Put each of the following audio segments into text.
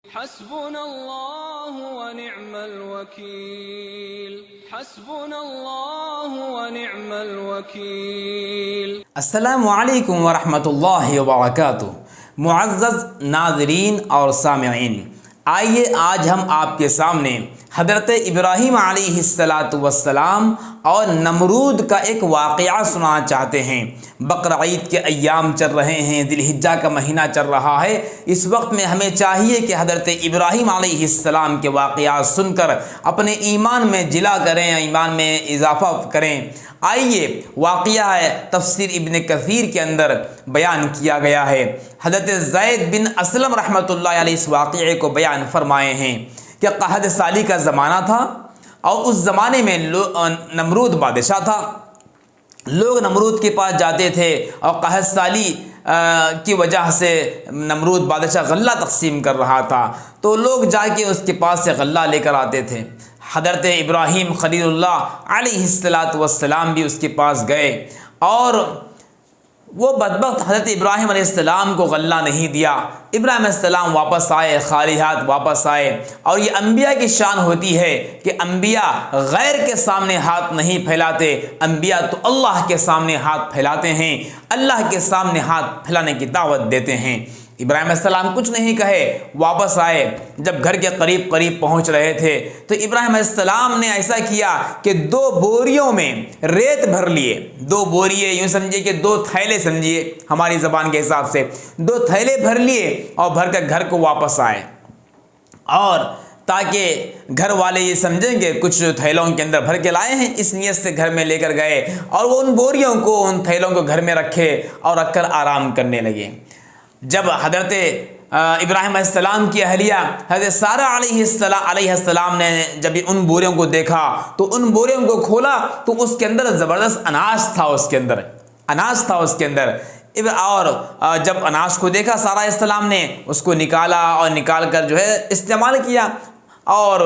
حسبنا اللہ ونعم الوکیل حسبنا اللہ ونعم الوکیل۔ السلام علیکم ورحمۃ اللہ وبرکاتہ۔ معزز ناظرین اور سامعین، آئیے آج ہم آپ کے سامنے حضرت ابراہیم علیہ السلام اور نمرود کا ایک واقعہ سنانا چاہتے ہیں۔ بقرعید کے ایام چل رہے ہیں، ذی الحجہ کا مہینہ چل رہا ہے۔ اس وقت میں ہمیں چاہیے کہ حضرت ابراہیم علیہ السلام کے واقعات سن کر اپنے ایمان میں جلا کریں، ایمان میں اضافہ کریں۔ آئیے، واقعہ ہے تفسیر ابن کثیر کے اندر بیان کیا گیا ہے۔ حضرت زید بن اسلم رحمۃ اللہ علیہ اس واقعے کو بیان فرمائے ہیں کہ قحط سالی کا زمانہ تھا، اور اس زمانے میں نمرود بادشاہ تھا۔ لوگ نمرود کے پاس جاتے تھے، اور قحط سالی کی وجہ سے نمرود بادشاہ غلہ تقسیم کر رہا تھا، تو لوگ جا کے اس کے پاس سے غلہ لے کر آتے تھے۔ حضرت ابراہیم خلیل اللہ علیہ السلام بھی اس کے پاس گئے، اور وہ بدبخت حضرت ابراہیم علیہ السلام کو غلہ نہیں دیا۔ ابراہیم علیہ السلام واپس آئے، خالی ہاتھ واپس آئے۔ اور یہ انبیاء کی شان ہوتی ہے کہ انبیاء غیر کے سامنے ہاتھ نہیں پھیلاتے، انبیاء تو اللہ کے سامنے ہاتھ پھیلاتے ہیں، اللہ کے سامنے ہاتھ پھیلانے کی دعوت دیتے ہیں۔ ابراہیم علیہ السلام کچھ نہیں کہے، واپس آئے۔ جب گھر کے قریب پہنچ رہے تھے تو ابراہیم علیہ السلام نے ایسا کیا کہ 2 بوریوں میں ریت بھر لیے۔ 2 بوریے، یوں سمجھیے کہ 2 تھیلے سمجھیے ہماری زبان کے حساب سے، 2 تھیلے بھر لیے اور بھر کر گھر کو واپس آئے، اور تاکہ گھر والے یہ سمجھیں کہ کچھ تھیلوں کے اندر بھر کے لائے ہیں، اس نیت سے گھر میں لے کر گئے، اور وہ ان بوریوں کو، ان تھیلوں کو گھر میں رکھے اور رکھ کر آرام کرنے لگے۔ جب حضرت ابراہیم علیہ السلام کی اہلیہ حضرت سارہ علیہ السلام نے جب ان بوریوں کو دیکھا تو ان بوریوں کو کھولا تو اس کے اندر زبردست اناج تھا، اس کے اندر اور جب اناج کو دیکھا سارہ علیہ السلام نے اس کو نکالا، اور نکال کر جو ہے استعمال کیا۔ اور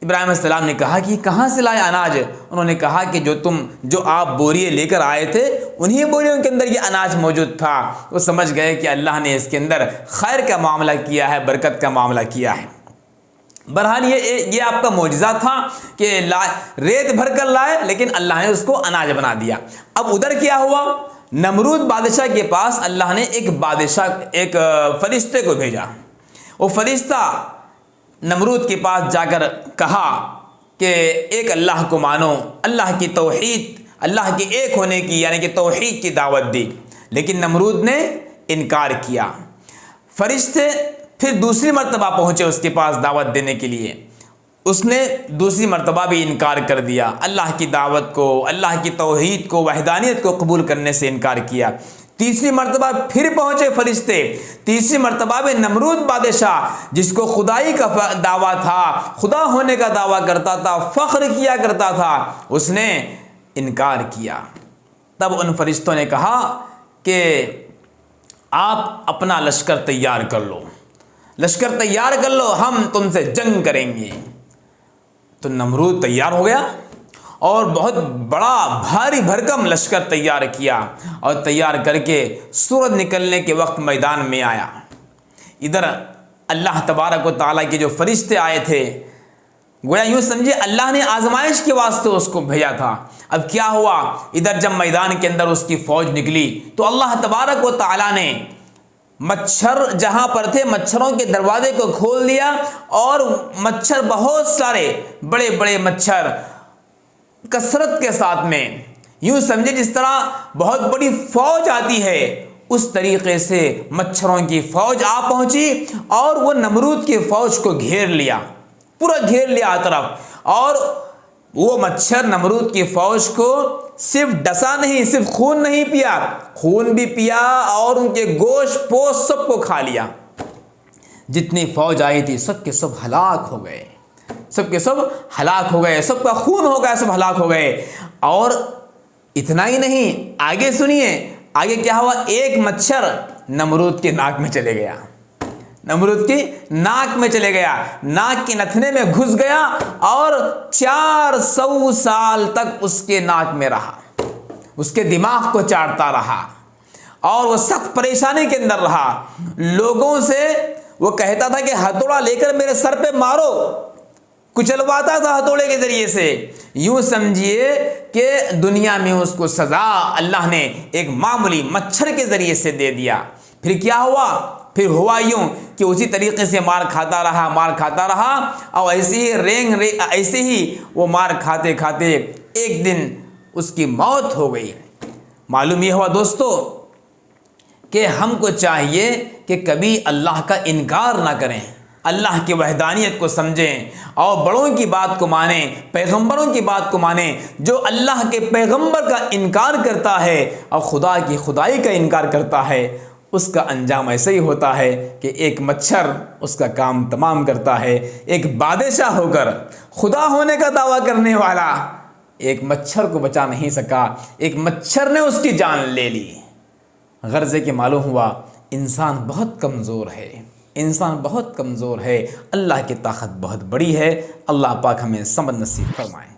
ابراہیم علیہ السلام نے کہا کہ کہاں سے لائے اناج؟ انہوں نے کہا کہ جو آپ بوریے لے کر آئے تھے انہی بوریوں کے اندر یہ اناج موجود تھا۔ وہ سمجھ گئے کہ اللہ نے اس کے اندر خیر کا معاملہ کیا ہے، برکت کا معاملہ کیا ہے۔ بہرحال یہ آپ کا معجزہ تھا کہ ریت بھر کر لائے، لیکن اللہ نے اس کو اناج بنا دیا۔ اب ادھر کیا ہوا؟ نمرود بادشاہ کے پاس اللہ نے ایک فرشتے کو بھیجا۔ وہ فرشتہ نمرود کے پاس جا کر کہا کہ ایک اللہ کو مانو، اللہ کی توحید، اللہ کے ایک ہونے کی یعنی کہ توحید کی دعوت دی، لیکن نمرود نے انکار کیا۔ فرشتے پھر دوسری مرتبہ پہنچے اس کے پاس دعوت دینے کے لیے، اس نے دوسری مرتبہ بھی انکار کر دیا، اللہ کی دعوت کو، اللہ کی توحید کو، وحدانیت کو قبول کرنے سے انکار کیا۔ تیسری مرتبہ پھر پہنچے فرشتے، تیسری مرتبہ میں نمرود بادشاہ جس کو خدائی کا دعویٰ تھا، خدا ہونے کا دعویٰ کرتا تھا، فخر کیا کرتا تھا، اس نے انکار کیا۔ تب ان فرشتوں نے کہا کہ آپ اپنا لشکر تیار کر لو، ہم تم سے جنگ کریں گے۔ تو نمرود تیار ہو گیا اور بہت بڑا بھاری بھرکم لشکر تیار کیا، اور تیار کر کے سورج نکلنے کے وقت میدان میں آیا۔ ادھر اللہ تبارک و تعالیٰ کے جو فرشتے آئے تھے، گویا یوں سمجھے اللہ نے آزمائش کے واسطے اس کو بھیجا تھا۔ اب کیا ہوا؟ ادھر جب میدان کے اندر اس کی فوج نکلی تو اللہ تبارک و تعالیٰ نے مچھر جہاں پر تھے، مچھروں کے دروازے کو کھول دیا، اور مچھر بہت سارے بڑے بڑے مچھر کثرت کے ساتھ میں، یوں سمجھے جس طرح بہت بڑی فوج آتی ہے اس طریقے سے مچھروں کی فوج آ پہنچی، اور وہ نمرود کی فوج کو گھیر لیا، پورا گھیر لیا ہر طرف۔ اور وہ مچھر نمرود کی فوج کو صرف ڈسا نہیں، صرف خون نہیں پیا، خون بھی پیا اور ان کے گوشت پوست سب کو کھا لیا۔ جتنی فوج آئی تھی سب کے سب ہلاک ہو گئے، سب کا خون ہو گیا، سب ہلاک ہو گئے۔ اور اتنا ہی نہیں، آگے سنیے، آگے کیا ہوا؟ ایک مچھر نمرود کے ناک میں چلے گیا، ناک کے نتھنے میں گھس گیا، اور 400 سال تک اس کے ناک میں رہا، اس کے دماغ کو چاٹتا رہا، اور وہ سخت پریشانی کے اندر رہا۔ لوگوں سے وہ کہتا تھا کہ ہتھوڑا لے کر میرے سر پہ مارو، کچلواتا تھا ہتھوڑے کے ذریعے سے۔ یوں سمجھیے کہ دنیا میں اس کو سزا اللہ نے ایک معمولی مچھر کے ذریعے سے دے دیا۔ پھر کیا ہوا؟ پھر ہوا یوں کہ اسی طریقے سے مار کھاتا رہا اور ایسے ہی وہ مار کھاتے کھاتے ایک دن اس کی موت ہو گئی۔ معلوم یہ ہوا دوستو کہ ہم کو چاہیے کہ کبھی اللہ کا انکار نہ کریں، اللہ کی وحدانیت کو سمجھیں اور بڑوں کی بات کو مانیں، پیغمبروں کی بات کو مانیں۔ جو اللہ کے پیغمبر کا انکار کرتا ہے اور خدا کی خدائی کا انکار کرتا ہے، اس کا انجام ایسا ہی ہوتا ہے کہ ایک مچھر اس کا کام تمام کرتا ہے۔ ایک بادشاہ ہو کر خدا ہونے کا دعویٰ کرنے والا ایک مچھر کو بچا نہیں سکا، ایک مچھر نے اس کی جان لے لی۔ غرض کہ معلوم ہوا انسان بہت کمزور ہے، انسان بہت کمزور ہے، اللہ کی طاقت بہت بڑی ہے۔ اللہ پاک ہمیں سمجھ نصیب فرمائے۔